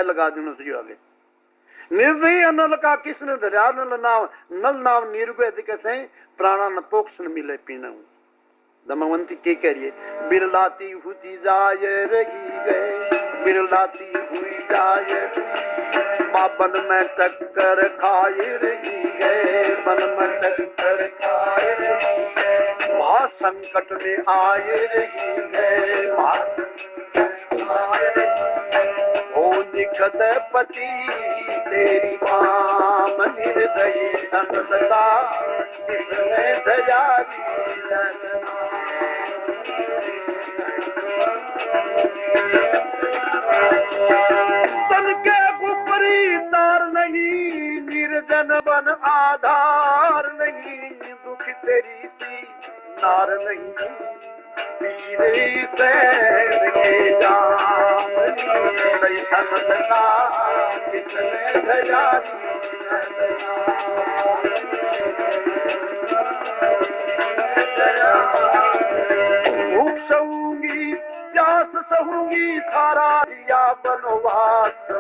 है लगा देना सही आगे निर्दयी अनल का किसने धर्या नल नाम निर्गुय दिखे प्राणा न पोक्ष न मिले पीना दमवंती के कह रही है बिरलाती हुई जाए रही गए बिरलाती हुई जाए बन में टक्कर खाए रही गए बन में टक्कर खाए रही गए वहाँ संकट में आए रही गए हो निकट पति तेरी माम निर्दयी अनलता जिसने दयारी तन के ऊपरी तार नहीं निर्जन बन आधार नहीं दुख तेरी सी नार नहीं पीरे सैन के जाम नहीं समझना किसने दयारी भूख सहूंगी प्यास सहूंगी सारा दिया बनवास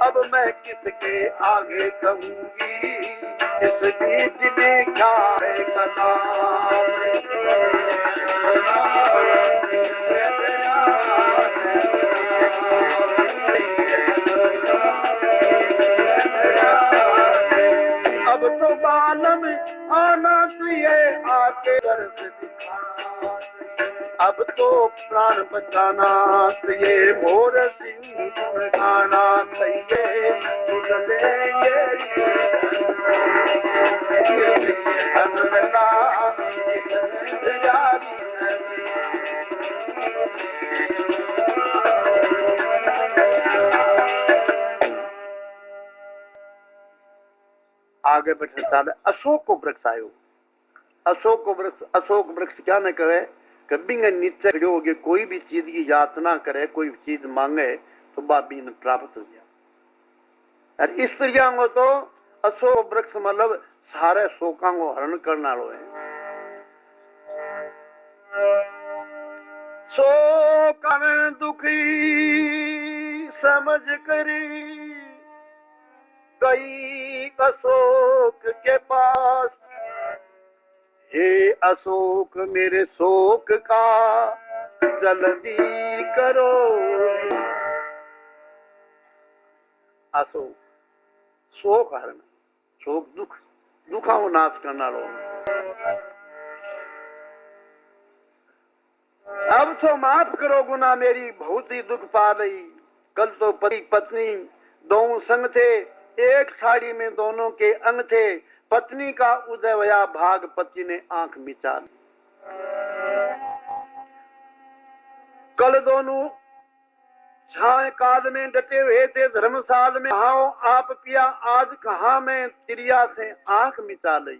अब मैं किसके आगे कहूंगी इस बीच में क्या है अब तो बालम आना चाहिए आके दर्द दिखा अब तो प्राण बचाना चाहिए मोर सिंह गाना चाहिए सुन लेंगे आगे बढ़ने साल अशोक को वृक्ष आयो अशोक वृक्ष क्या न कहे कभी नीचे खड़े होगे कोई भी चीज की यातना करे कोई चीज मांगे तो बाबी ने प्राप्त हो गया और इस तरीका को तो अशोक वृक्ष मतलब सारे शोका को हरण करना लो है शोकन दुखी समझ करी गई अशोक के पास हे अशोक मेरे शोक का जल्दी करो अशोक शोक हरण शोक दुख दुखा को नाश करना लो अब तो माफ करो गुना मेरी बहुत ही दुख पा रही कल तो पति पत्नी दोनों संग थे एक साड़ी में दोनों के अंग थे पत्नी का उदय हुआ भाग पति ने आंख मिचा ली कल दोनों छाए काल में डटे हुए थे धर्मसाल में आओ आप पिया आज कहाँ मैं चिड़िया से आंख मिचा ली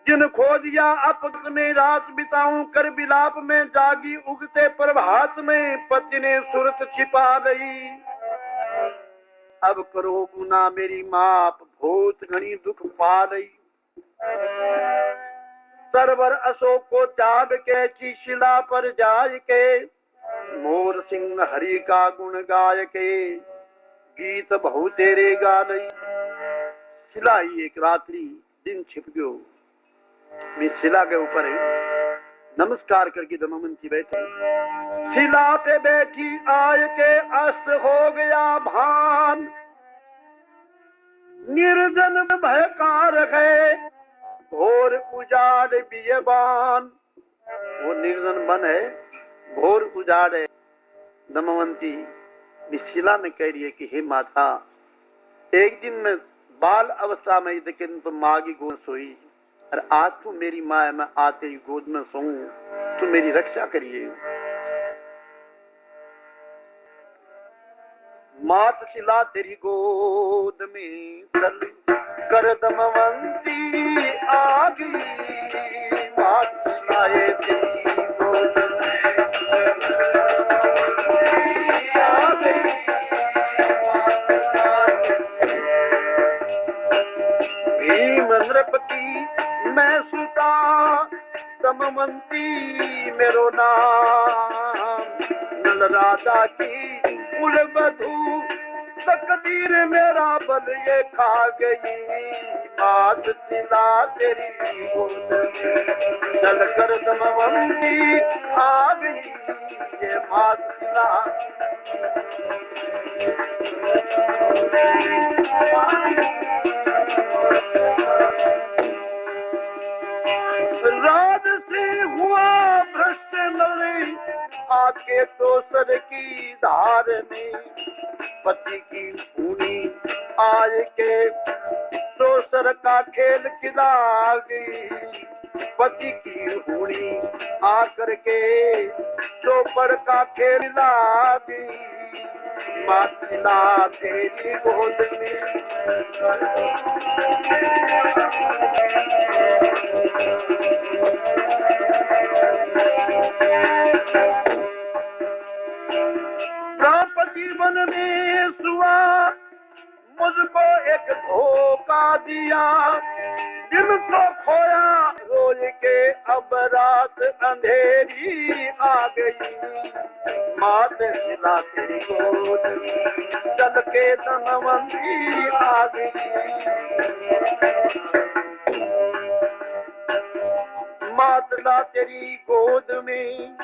जिन खो दिया अपत में रात बिताऊं कर बिलाप में जागी उगते प्रभात में पति ने सूरत छिपा रही अब करो गुना मेरी माप बहुत घनी दुख पा रही सरवर अशोक को त्याग के शिला पर जाय के मोर सिंह हरि का गुण गाय के गीत बहु तेरे गा रही शिला ही एक रात्रि दिन छिप गयो मैं शिला के ऊपर नमस्कार करके दमयंती बैठे शिला पे बैठी आय के अस्त हो गया भान निर्जन भयकार है घोर उजाड़ बियबान वो निर्जन बन है घोर उजाड़ है दमयंती शिला ने कह रही है कि हे माता एक दिन मैं बाल अवस्था में लेकिन तो माँ की गोद सोई और आज तू मेरी माँ मैं आते ही गोद में सोऊं तू मेरी रक्षा करिए मात शिला तेरी गोद में चल कर दमयंती आ गई मात शिलाए तेरी गोद में आ गई भीम नृपति मैं सुता दमयंती मेरो नाम नल राजा की कुल बधू तकदीर मेरा बल ये खा गई मात सिला तेरी गोद चल कर दमवंती आ गई ये मात सिला राज से हुआ भ्रष्ट नली आके दोसर की धार में पति की खूनी आज के दोसर का खेल खिला गई पति की खूनी आकर के चौपर का खेल ला गई मातिला तेरी गोद में जीवन में सुआ मुझको एक धोखा दिया दिन को खोया रोज के अब रात अंधेरी आ गई मात सिला तेरी गोद चल के धनवंती आ गई मातला तेरी गोद में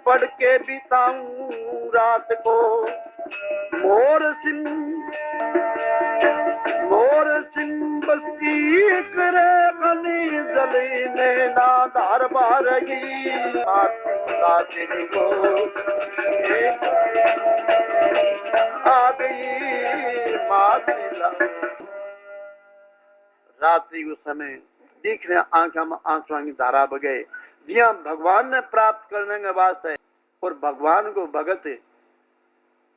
पढ़ के बिताऊं रात को मोर सिंह बस्ती करे बनी जली ने नादार बारगी आत्मा तेरी को आ गई मातिला रात्रि उस समय देख रहे आंखों में आंसुओं की धारा बगे जिया भगवान ने प्राप्त करने के वास्ते और भगवान को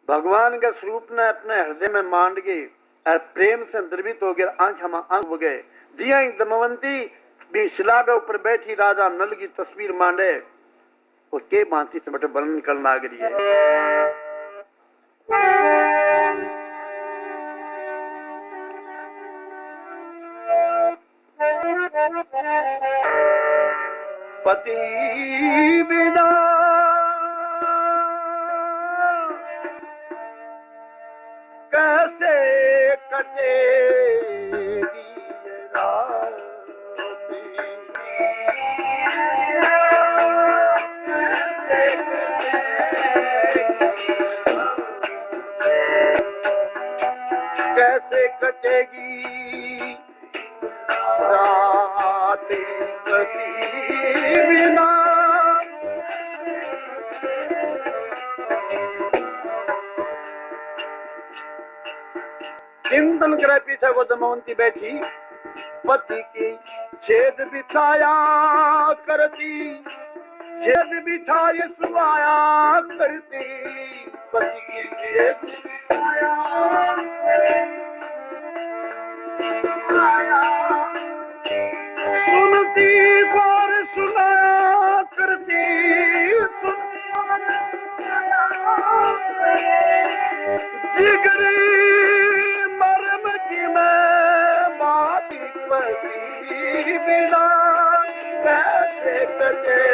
भगवान के स्वरूप ने अपने हृदय में मांड के और प्रेम से द्रवित हो गया आंखों में आंख हो गए जिया दमवंती भी शिला के ऊपर बैठी राजा नल की तस्वीर मांडे और के भांति से बटे वर्णन करना आ गई है पति बिना कैसे कटेगी रात कैसे कटेगी रात पति बिना चिंतन करे पीछे वो दमवंती बैठी पति की छेद बिछाया करती छेद बिछाए सुवाया करती पति की छेद बिछाया सुनती बार सुनाया करती जिगरी मरम की मैं बाती पति बिना कैसे कटे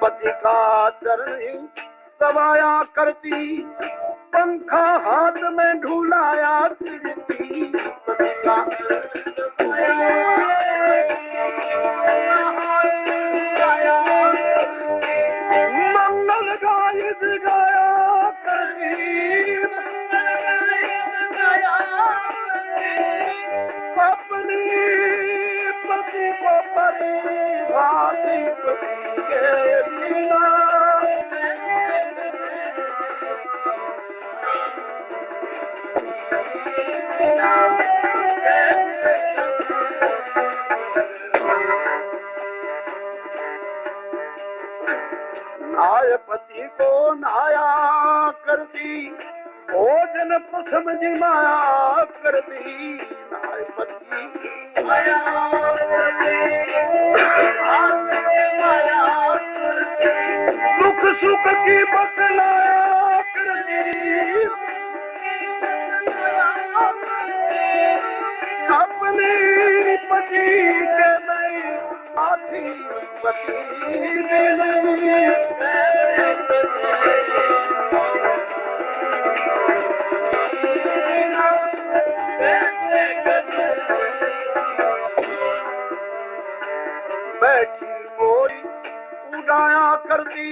पति का चरण दबाया करती पंखा हाथ में ढूलाया फिरती पति का मंगल गायत गाया करती अपनी पति को परिभाषी पति के बिना नाय पति को नहाया करती भोजन पसम जिमाया करती नाय पति दुख सुख की बतलाया करती पति के मैं आती पति बैठी मोरी उड़ाया करती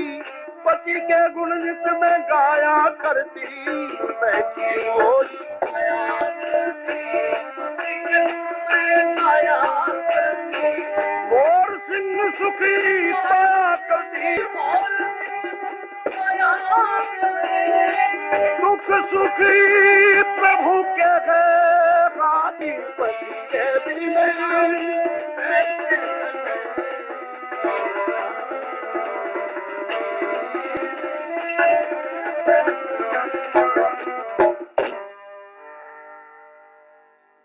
पति के गुण नित में गाया करती बैठी मोरी मोर सिंह सुखी पाया करती दुख सुखी प्रभु के है रानी पति के बिना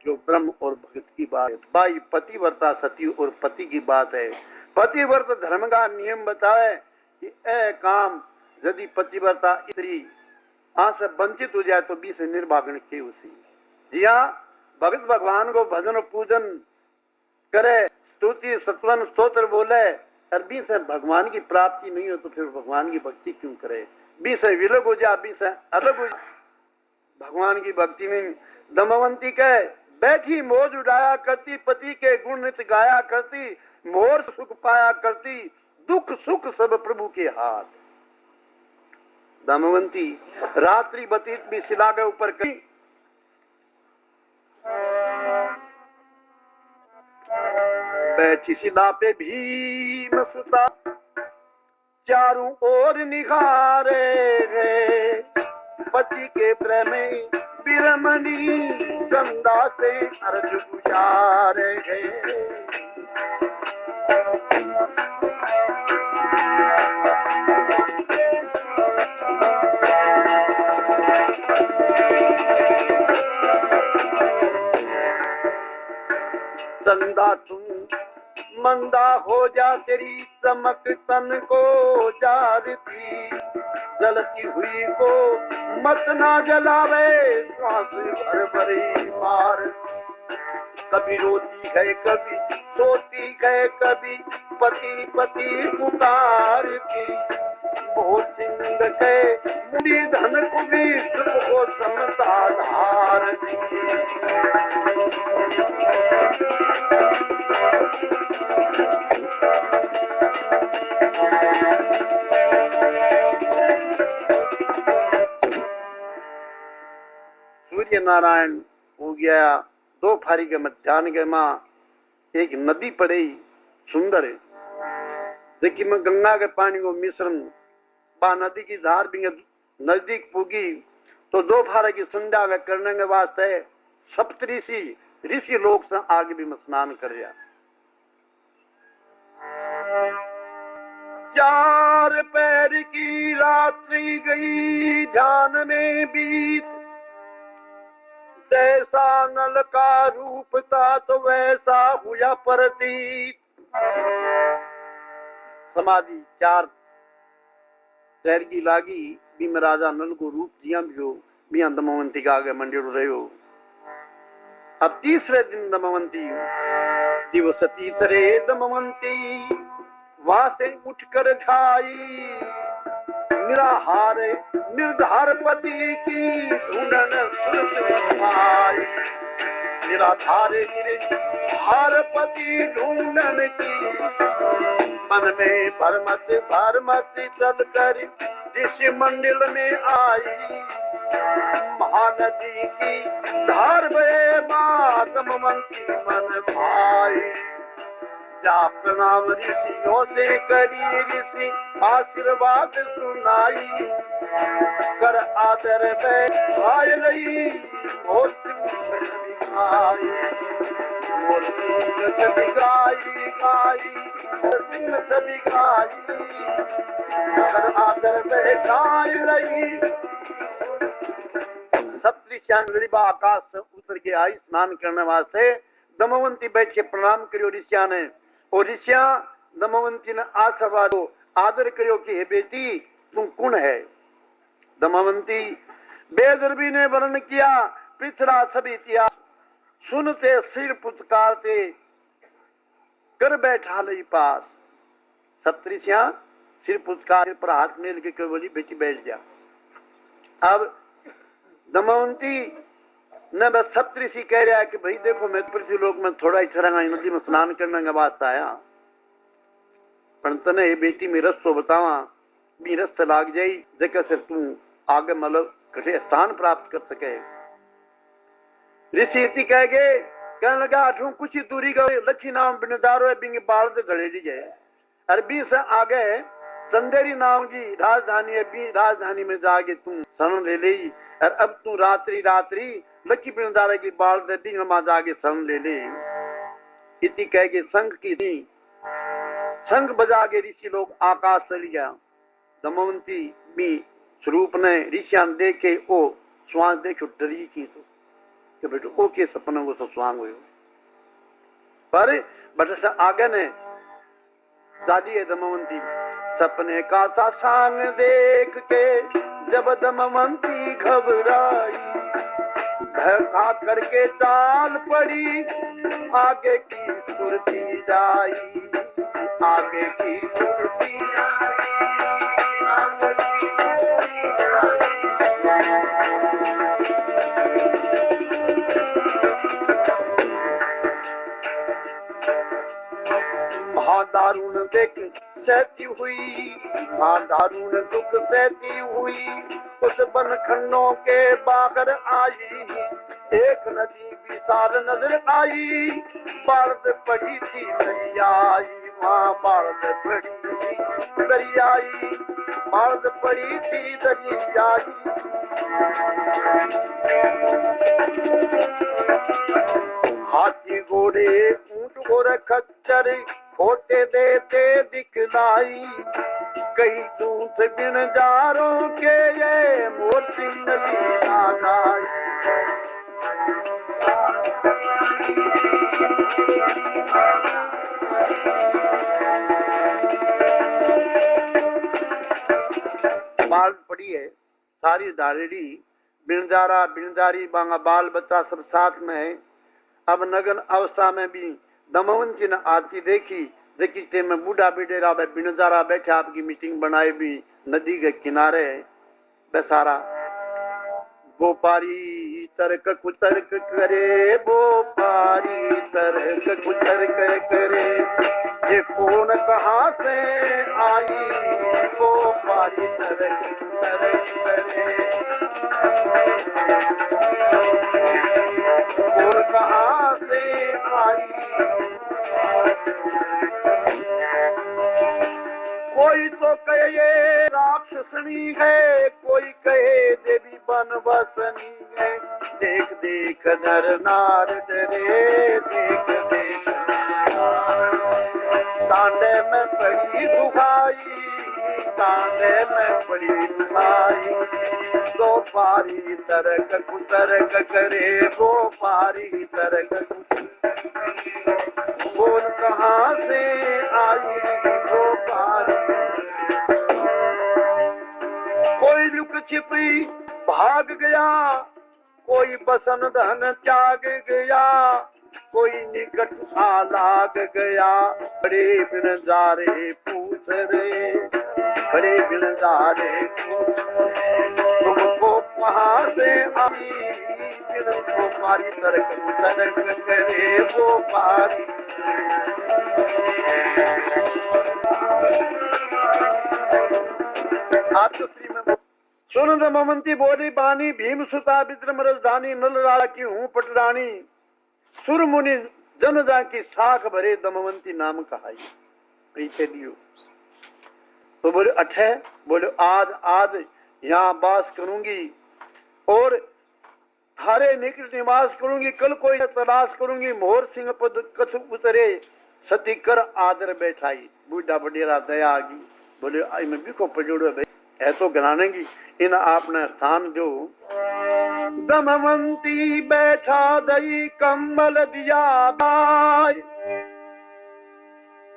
जो ब्रह्म और भगत की बात है। भाई पतिव्रता सती और पति की बात है। पतिव्रत धर्म का नियम बताए कि ए काम यदि पतिव्रता स्त्री आ से वंचित हो जाए तो भी से निर्भागण के उसी जी हाँ भगत भगवान को भजन पूजन करे स्तुति सत्वन स्तोत्र बोले और भी से भगवान की प्राप्ति नहीं हो तो फिर भगवान की भक्ति क्यों करे भी से विलग हो जाए भी से अलग हो जाए भगवान की भक्ति में दमवंती कहे बैठी मौज उड़ाया करती पति के गुण नित गाया करती मोर सुख पाया करती दुख सुख सब प्रभु के हाथ दमवंती रात्रि बतीत भी शिला के ऊपर कही बैठी शिला पे भीम सुता चारों ओर निहारे है पति के प्रेम बिरमनी गंगा से अर्ज गुजारे है चंदा तुम मंदा हो जा तेरी चमक तन को जारती जलती हुई को मत ना जलावे श्वास भर भरी मार कभी रोती है कभी सोती है कभी पति पति पुकार की बहुत सिंह है मुड़ी धन को भी सुख को समता धार सूर्य नारायण हो गया दो फारी के मध्यान्ह के माँ एक नदी पड़ी सुंदर है देखी मैं गंगा के पानी को मिश्रण बा नदी की धार भी नजदीक पुगी तो दो फारे की संध्या के करने के वास्ते सप्तऋषि ऋषि लोग से आगे भी मैं स्नान कर रहा चार पैर की रात्रि गई ध्यान में बीत जैसा नल का रूप था तो वैसा हुआ प्रतीत समाधि चार शहर की लागी भी में राजा नल को रूप दिया भी हो भी दमवंती का आगे मंदिर रहे हो अब तीसरे दिन दमवंती दिवसती तरे दमवंती वहां से उठकर खाई निराहार निर्धार पति की ढूंढन सुरत निराधार निर्धार पति ढूंढन की मन में भरमत चल कर ऋषि मंदिर में आई महानदी की धार में दमवंती मन भाई जाप प्रणाम ऋषियों से करी ऋषि आशीर्वाद सुनाई कर आदर में भाई रही मोर सभी गाई सिंह सभी गाई कर आदर में गाय रही सप्तऋषियां आकाश से उतर के आई स्नान करने वास्ते दमवंती बैठ के प्रणाम करियो ऋषिया ने और ऋषिया दमवंती ने आशीर्वाद आदर करियो कि हे बेटी तुम कौन है दमवंती बेदर्भी ने वर्णन किया पिछड़ा सभी इतिहास सुनते सिर पुचकारते कर बैठा लई पास। सप्तऋषियां सिर्फ उसका सिर पर हाथ मेल के बोली बेटी बैठ जा। अब दमयंती न बस सप्तऋषि कह रहा है कि भाई देखो मैं पृथ्वीलोक में थोड़ा ही चरंगा नदी में स्नान करने का वास्ते आया, पर तने ये बेटी में रस्तो बतावा भी रस्त लाग जाई जगह से तू आगे मतलब कठे स्थान प्राप्त कर सके। ऋषि इति कह गए कहने लगा अठू कुछ ही दूरी गए लक्ष्मी नाम बिनदारो है बिंग बाल से गले दी जाए। अरबी से आगे संदेरी नाम की राजधानी है, बी राजधानी में जाके तुम शरण ले ले। और अब तू रात्रि रात्रि लक्ष्मी बिनदारे की बाल से बिंग में जाके शरण ले ले। इति कह के संघ की शंख बजा के ऋषि लोग आकाश चली गया। दमयंती भी स्वरूप ने ऋषियान देखे ओ श्वास देखो डरी की तो बेटो ओ के सपने वो सब स्वांग हुए पर बट से आगे ने दादी है दमयंती सपने का सा सांग देख के जब दमयंती घबराई धक्का करके चाल पड़ी आगे की सुरती जाई आगे की सुरती दारुण देख सहती हुई दारुण दुख सहती हुई उस बन खंडों के बागर आई एक नदी विशाल नजर आई बाढ़ पड़ी थी दरियाई वहाँ बाढ़ पड़ी थी दरियाई बाढ़ पड़ी थी दरियाई हाथी घोड़े ऊंट और खच्चर खोटे देते दिखलाई कई दूत बिनजारों के ये मोती नदी आगाई बाल पड़ी है सारी दारेड़ी बिनजारा बिनजारी बांगा बाल बच्चा सब साथ में है। अब नगन अवस्था में भी दमयंती ने आती देखी देखी में बूढ़ा बिडेरा बिनजारा बैठे आपकी मीटिंग बनाई भी नदी के किनारे बेसारा गोपारी तर्क कुतर्क करे गोपारी तर्क कुतर्क करे ये कौन कहाँ से आई गोपारी तर्क कुतर्क करे कौन कहाँ से आई कोई तो कहे ये राक्षसनी है कोई कहे देवी बनवासनी है देख देख नर नार डरे देख देख तांडे में पड़ी दुहाई तांडे में पड़ी दुहाई दो पारी तरक कुतरक करे वो पारी तरक कौन कहाँ से आई वो पारी कोई लुक छिपी भाग गया कोई बसन धन त्याग गया कोई निकट सा लाग गया बड़े बिनजारे पूछ रे बड़े बिनजारे तुमको कहाँ से आई को पारी तरक करे वो पारी आप तो श्री में सुन दमयंती बोली बानी भीम सुता विद्रम राजधानी नल राजा की हूँ पटरानी सुर मुनि जन जा की साख भरे दमयंती नाम कहाई पीछे दियो तो बोले अठे बोले आज आज यहाँ वास करूंगी और थारे निकट निवास करूंगी कल कोई तलाश करूंगी मोहर सिंह पद कछ उतरे सती कर आदर बैठाई बूढ़ा बडेरा दया आ गई बोले आई में भी को पजोड़ो भाई ऐसो गनानेगी इन आपने स्थान जो दमयंती बैठा दई कम्बल दिया भाई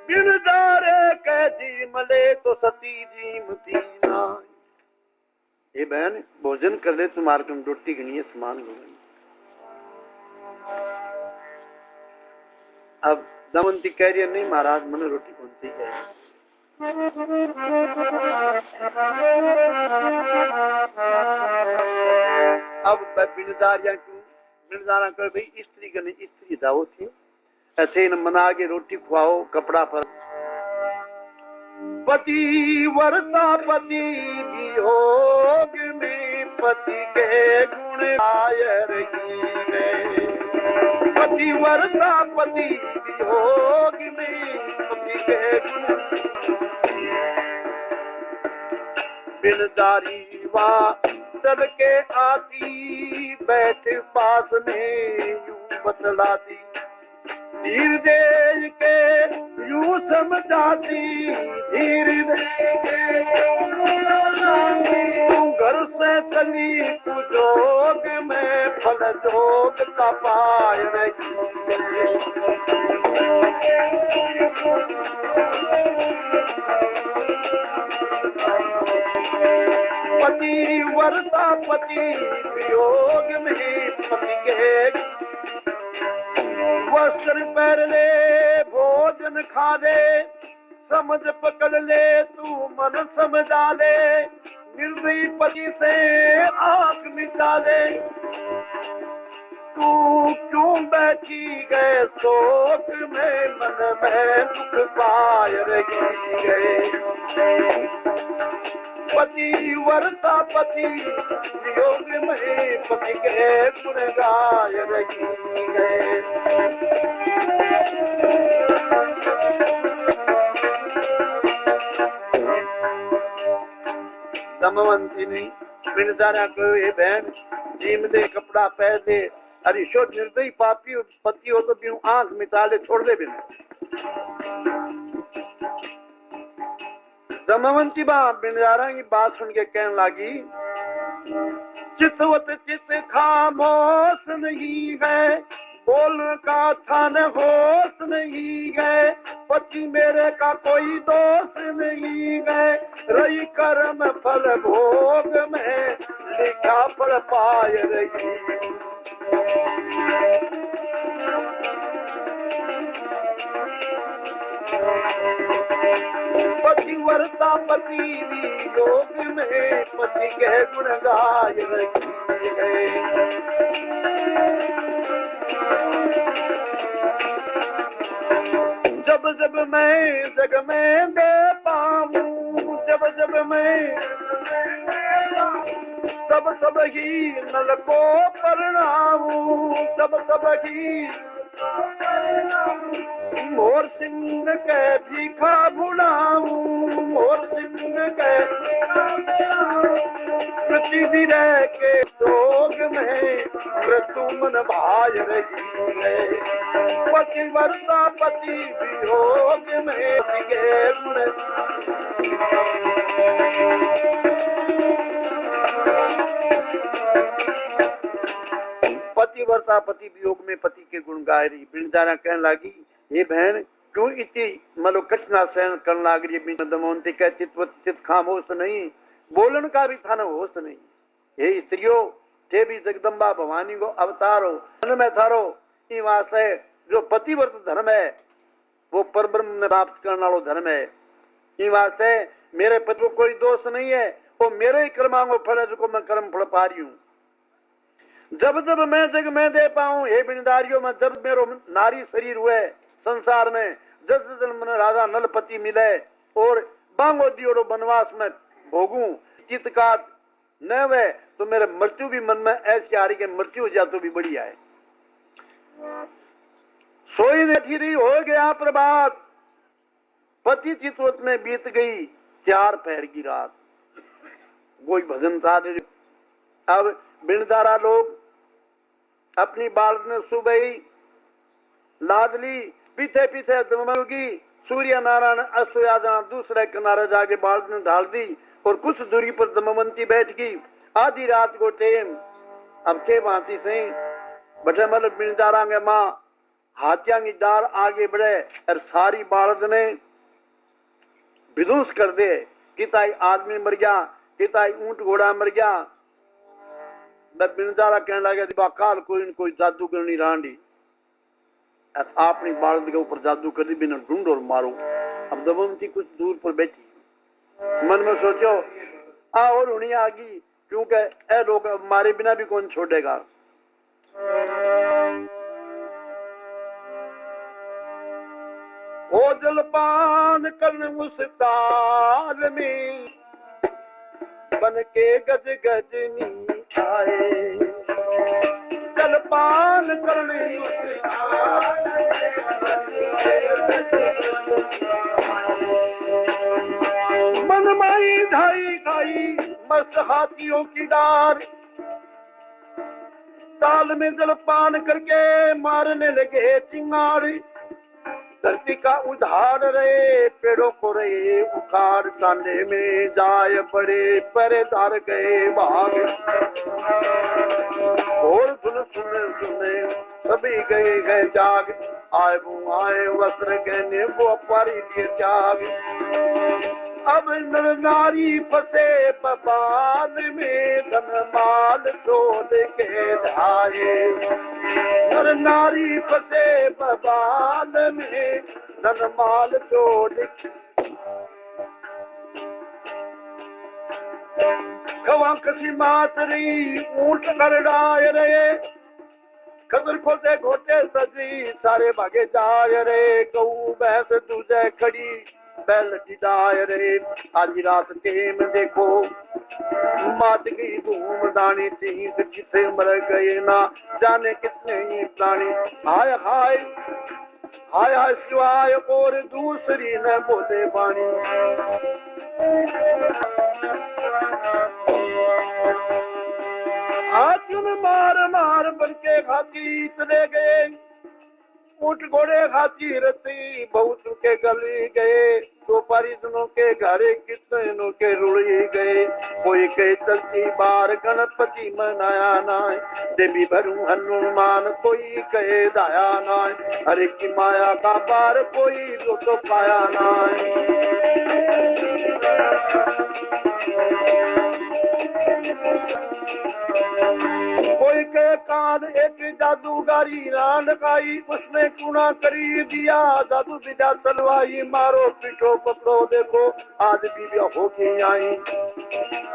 बिनदारे के जी मले तो सती जी मती नाई ये बहन भोजन कर ले तुम्हारे तुम रोटी गणी समान हो गई। अब दमवंती कह रही है नहीं महाराज मैंने रोटी कौन सी है। अब बिनदारिया क्यों बिनदारा कर भाई स्त्री का नहीं स्त्री दाओ थी ऐसे न मना के रोटी खुआओ कपड़ा पर पति वर्ता पति वियोग में पति के गुण आय रही है पति वर्ता पति वियोग में पति के गुण बिनदारी वा चल के आती बैठ पास में यूं बतलाती धीर दे के यूं समझाती धीर दे के घर से चली तू जोग में फल जोग का पाय रही पति वर्ता पति वियोग में पति के वस्त्र पहन ले भोजन खा ले समझ पकड़ ले तू मन समझा ले निर्दयी पति से आंख मिटा ले तू क्यों बैठी गए शोक में मन में दुख पाय रही गए पति वर्ता पति वियोग में पति के गुण गाय रही गए दमवंती ने बिनदारा को ये बहन जीम दे कपड़ा पहन दे अरे शो निर्दयी पापी पति हो तो भी आंख मिटा ले छोड़ दे बिन दमवंती बिनदारा की बात सुन के कहने लगी चितवत चित खामोश नहीं है बोल का था न होश नहीं है पति मेरे का कोई दोष नहीं है रही कर्म फल भोग में लिखा फल पाय रही पति वर्ता पति वियोग में पति के गुण गाय रही है जब जब मैं जग में दे पाऊं जब जब मैं सब सब ही नल को प्रणामूं सब सब ही मोर सिंह के भीखा बुलाऊं मोर सिंह के पृथ्वी रह के शोक में मृत्यु मन भाय रही है पति वर्ता पति वियोग में गे गुण पति वर्ता पति वियोग में पति के गुण गाय रही बिनदारा कहने लगी ये बहन क्यों इतनी मतलब कठिना सहन करने लग रही है दमवंती का चित खामोश नहीं बोलन का भी था न होश नहीं हे स्त्रियों थे भी जगदम्बा भवानी को अवतारो मन में थारो ई वास्ते जो पतिव्रत धर्म है वो परब्रह्म में प्राप्त करने वाला धर्म है ई वास्ते मेरे पति को कोई दोष नहीं है वो मेरे ही कर्मांगो फल है जो मैं कर्म फल पा रही हूँ जब जब मैं जग में दे पाऊं हे बिनदारियों में जब मेरो नारी शरीर हुए संसार में जस जन मन राजा नलपति मिले और बांगो दियो वनवास में भोगूं चित का न वे तो मेरे मृत्यु भी मन में ऐसी आ रही कि मृत्यु हो जाए तो भी बढ़िया है सोई नहीं रही हो गया प्रभात पति चितवत में बीत गई 4 पहर की रात कोई भजन था अब बिनदारा लोग अपनी बालक ने सुबह लादली पीछे पीछे दमनगी सूर्य नारायण अश्वयाजा दूसरे किनारे जाके बालक ने ढाल दी और कुछ दूरी पर दमवंती बैठ गई आधी रात को टेम अब के भांति से बटे मतलब बिनदारा के माँ हाथिया की डार आगे बढ़े और सारी बालक ने विध्वंस कर दे किताई आदमी मर गया किताई ऊंट घोड़ा मर गया बिनदारा कहने लगे काल कोई जादूगरनी रांडी अपनी बालद के ऊपर जादू कर दी, बिना ढूंढ और मारो। अब दमयंती कुछ दूर पर बैठी, मन में सोचो आ और उन्हीं आ गई, क्योंकि ए लोग मारे बिना भी कौन छोड़ेगा। ओ जलपान करने उस ताल में बन के गज गजनी आए, जलपान करने उस ताल मन माई ढाई खाई मस्त हाथियों की डार, ताल में जलपान करके मारने लगे चिंगारी। धरती का उधार रहे, पेड़ों को रहे उखाड़, कांधे में जाय पड़े पहरेदार गए भाग। और सुन सुन सुने सभी गए गए जाग, आए वो आए वस्त्र गहने वो अपारी दिए त्याग। अब नर नारी फंसे बबाल में, धन माल तोड़ के ढाए। नर नारी फंसे बबाल में, धन माल तोड़ खवा कसी मातरी ऊंट करड़ाए रहे, खतर खोते घोटे सजी सारे भागे जाए रे। गऊ भैंस दूजे खड़ी बैल जिदाए रे, आधी रात टेम देखो मात गई धूम दानी तीस, किसे मर गए ना जाने कितने ही प्राणी। हाय हाय हाय हाय सिवाय और दूसरी न बोले बाणी। हाथी मार मार बनके हाथी चले गए, ऊंट घोड़े हाथी रथी बहुत के गली गए। दो परिजनों के घरे कितनों के रुड़ी गए, कोई कहे चलती बार गणपति मनाया नाय, देवी भरू हनुमान कोई कहे दाया नाय। हरे की माया का पार कोई तो पाया नाय। कोई के कान एक जादूगारी रान लगाई, उसने कुना करी दिया जादू विद्या चलवाई। मारो पीटो पकड़ो देखो आज भी होगी आई,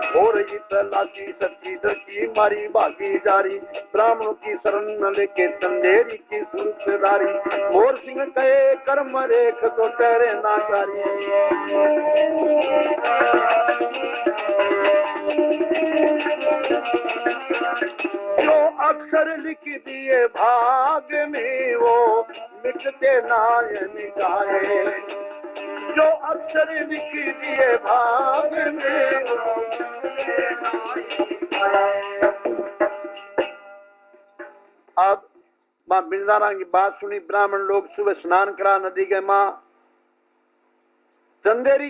हो रही तलाशी सच्ची दृष्टि मारी भागी जारी। ब्राह्मणों की शरण न लेके चंदेरी की सूरतदारी, मोर सिंह कहे कर्म रेख तो ठहरे नाचारी। जो अक्षर लिख दिए भाग में वो मिटते नाय मिटाए, जो अक्षर लिख दिए भाग में वो मिटते नाय मिटाए। अब माँ बिरदारा की बात सुनी, ब्राह्मण लोग सुबह स्नान करा नदी के माँ चंदेरी